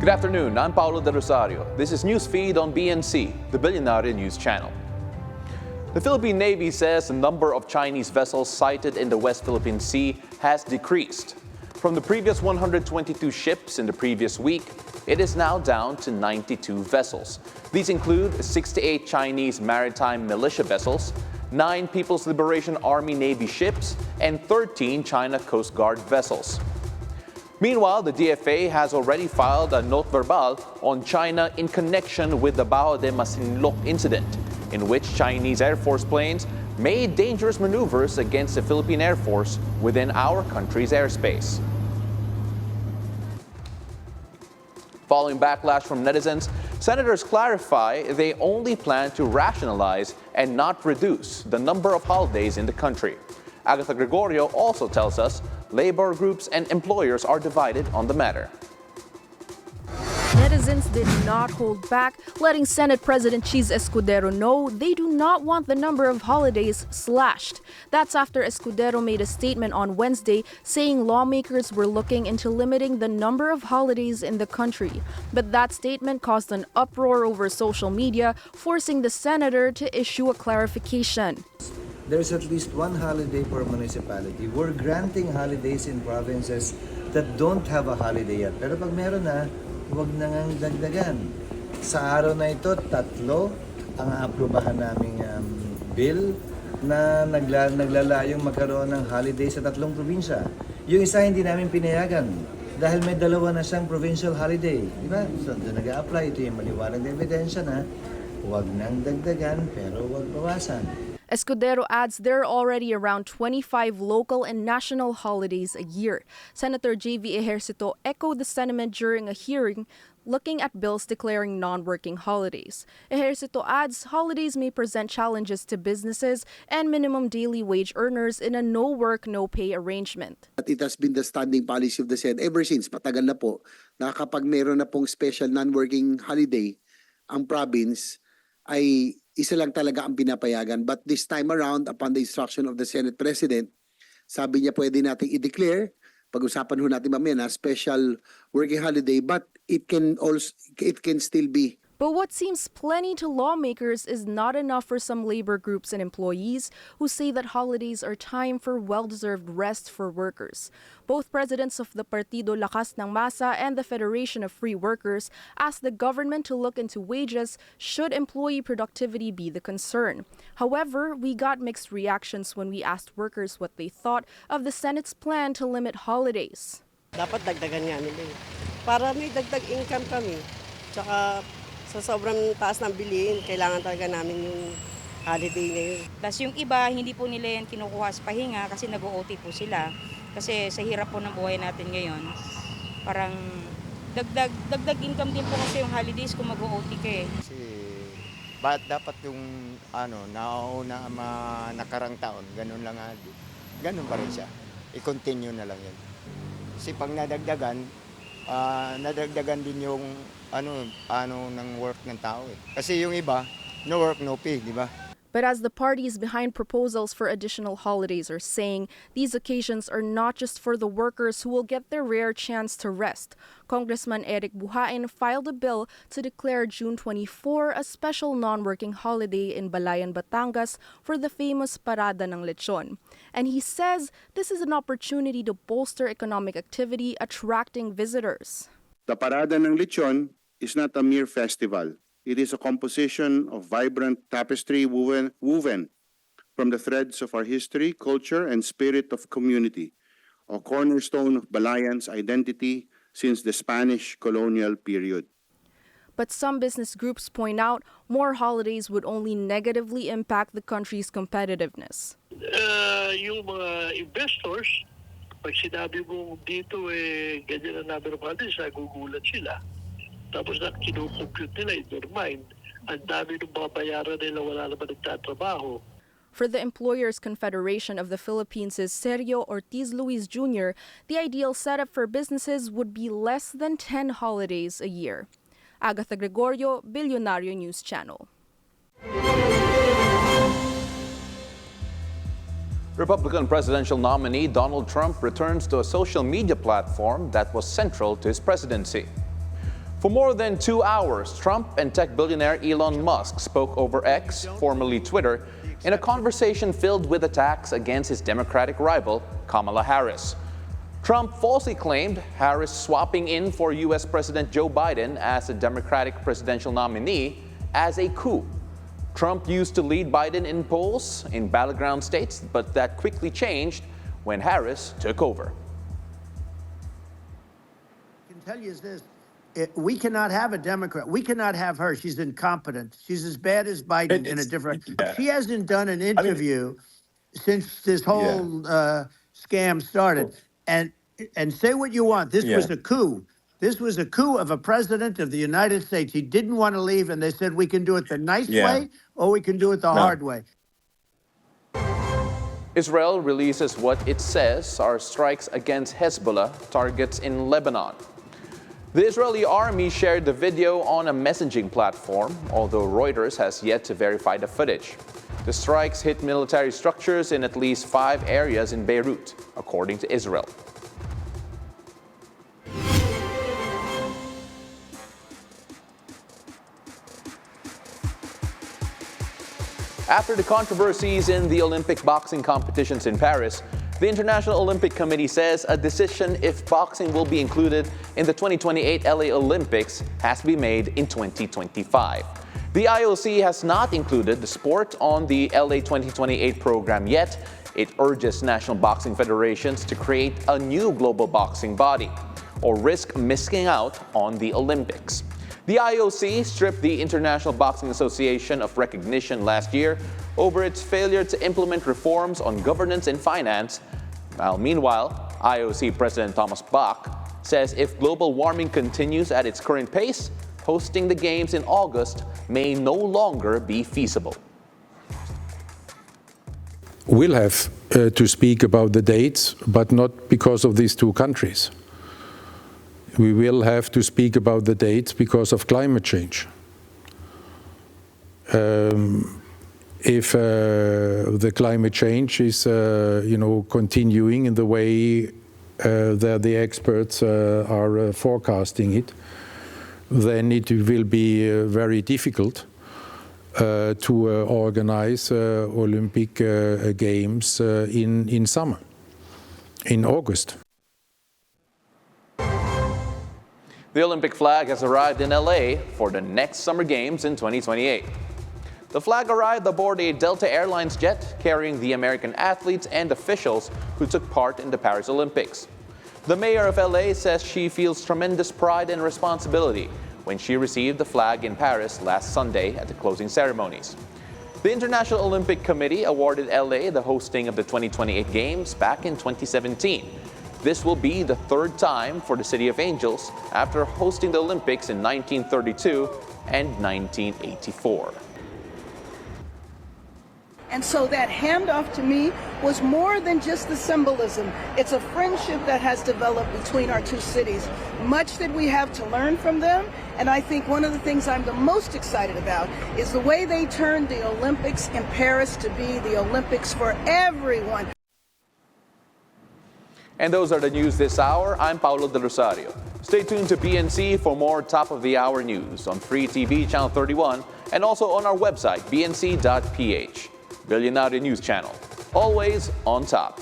Good afternoon, I'm Paolo del Rosario. This is Newsfeed on BNC, the Bilyonaryo News Channel. The Philippine Navy says the number of Chinese vessels sighted in the West Philippine Sea has decreased. From the previous 122 ships in the previous week, it is now down to 92 vessels. These include 68 Chinese maritime militia vessels, 9 People's Liberation Army Navy ships, and 13 China Coast Guard vessels. Meanwhile, the DFA has already filed a note verbal on China in connection with the Bajo de Masinloc incident, in which Chinese Air Force planes made dangerous maneuvers against the Philippine Air Force within our country's airspace. Following backlash from netizens, senators clarify they only plan to rationalize and not reduce the number of holidays in the country. Agatha Gregorio also tells us labor groups and employers are divided on the matter. Netizens did not hold back, letting Senate President Cheese Escudero know they do not want the number of holidays slashed. That's after Escudero made a statement on Wednesday saying lawmakers were looking into limiting the number of holidays in the country. But that statement caused an uproar over social media, forcing the senator to issue a clarification. There's at least one holiday per municipality. We're granting holidays in provinces that don't have a holiday yet. Pero pag meron na, huwag na ngang dagdagan. Sa araw na ito, 3 ang aprobahan naming bill na naglalayong magkaroon ng holiday sa 3 probinsya. Yung isa hindi namin pinayagan dahil may 2 na siyang provincial holiday. Di ba? So, doon nag-a-apply. Ito yung maliwanag na ebidensya na huwag nang dagdagan pero huwag bawasan. Escudero adds there are already around 25 local and national holidays a year. Senator J.V. Ejercito echoed the sentiment during a hearing looking at bills declaring non-working holidays. Ejercito adds holidays may present challenges to businesses and minimum daily wage earners in a no-work, no-pay arrangement. It has been the standing policy of the Senate ever since, matagal na po, na kapag mayroon na pong special non-working holiday, ang province ay isa lang talaga ang pinapayagan. But this time around, upon the instruction of the Senate President, sabi niya pwede nating i-declare, pag-usapan ho natin mamaya na special working holiday, but it can still be. But what seems plenty to lawmakers is not enough for some labor groups and employees who say that holidays are time for well-deserved rest for workers. Both presidents of the Partido Lakas ng Masa and the Federation of Free Workers asked the government to look into wages should employee productivity be the concern. However, we got mixed reactions when we asked workers what they thought of the Senate's plan to limit holidays. Dapat dagdagan nga nila para may dagdag income kami. Tsaka sa sobrang taas ng bilihin, kailangan talaga namin yung holiday na yun. Tapos yung iba, hindi po nila yan kinukuha sa pahinga kasi nag-OT po sila. Kasi sa hirap po ng buhay natin ngayon, parang dagdag income din po kasi yung holidays kung mag-OT ka eh. Kasi dapat yung nauna nakarang taon, ganun lang nga. Ganun pa rin siya. I-continue na lang yan. Kasi pag nadagdagan din yung ng work ng tao eh. Kasi yung iba, no work, no pay, di ba? But as the parties behind proposals for additional holidays are saying, these occasions are not just for the workers who will get their rare chance to rest. Congressman Eric Buhain filed a bill to declare June 24 a special non-working holiday in Balayan, Batangas for the famous Parada ng Lechon. And he says this is an opportunity to bolster economic activity, attracting visitors. The Parada ng Lechon is not a mere festival. It is a composition of vibrant tapestry woven from the threads of our history, culture, and spirit of community, a cornerstone of Balayan's identity since the Spanish colonial period. But some business groups point out more holidays would only negatively impact the country's competitiveness. Yung mga investors, pag sinabi mo dito ganyan ang number of holidays, nagugulat sila. Tapos na kinukompute nila in their mind, ang dami ng mga bayaran nila, wala naman nagtatrabaho. For the Employers Confederation of the Philippines' Sergio Ortiz Luis Jr., the ideal setup for businesses would be less than 10 holidays a year. Agatha Gregorio, Bilyonaryo News Channel. Republican presidential nominee Donald Trump returns to a social media platform that was central to his presidency. For more than 2 hours, Trump and tech billionaire Elon Musk spoke over X, formerly Twitter, in a conversation filled with attacks against his Democratic rival, Kamala Harris. Trump falsely claimed Harris swapping in for U.S. President Joe Biden as a Democratic presidential nominee as a coup. Trump used to lead Biden in polls in battleground states, but that quickly changed when Harris took over. I can tell you is this. We cannot have a Democrat. We cannot have her. She's incompetent. She's as bad as Biden in a different. Yeah. She hasn't done an interview since this whole scam started. And say what you want. This was a coup. This was a coup of a president of the United States. He didn't want to leave, and they said we can do it the nice way or we can do it the hard way. Israel releases what it says are strikes against Hezbollah targets in Lebanon. The Israeli army shared the video on a messaging platform, although Reuters has yet to verify the footage. The strikes hit military structures in at least 5 areas in Beirut, according to Israel. After the controversies in the Olympic boxing competitions in Paris, the International Olympic Committee says a decision if boxing will be included in the 2028 LA Olympics has to be made in 2025. The IOC has not included the sport on the LA 2028 program yet. It urges national boxing federations to create a new global boxing body or risk missing out on the Olympics. The IOC stripped the International Boxing Association of recognition last year over its failure to implement reforms on governance and finance. Meanwhile, IOC President Thomas Bach says if global warming continues at its current pace, hosting the Games in August may no longer be feasible. We'll have to speak about the dates, but not because of these 2 countries. We will have to speak about the dates because of climate change. If the climate change is, continuing in the way that the experts are forecasting it, then it will be very difficult to organize Olympic Games in summer, in August. The Olympic flag has arrived in LA for the next Summer Games in 2028. The flag arrived aboard a Delta Airlines jet carrying the American athletes and officials who took part in the Paris Olympics. The mayor of LA says she feels tremendous pride and responsibility when she received the flag in Paris last Sunday at the closing ceremonies. The International Olympic Committee awarded LA the hosting of the 2028 Games back in 2017. This will be the 3rd time for the City of Angels after hosting the Olympics in 1932 and 1984. And so that handoff to me was more than just the symbolism. It's a friendship that has developed between our 2 cities. Much that we have to learn from them. And I think one of the things I'm the most excited about is the way they turned the Olympics in Paris to be the Olympics for everyone. And those are the news this hour. I'm Paolo del Rosario. Stay tuned to BNC for more top-of-the-hour news on Free TV Channel 31 and also on our website, bnc.ph. Bilyonaryo News Channel. Always on top.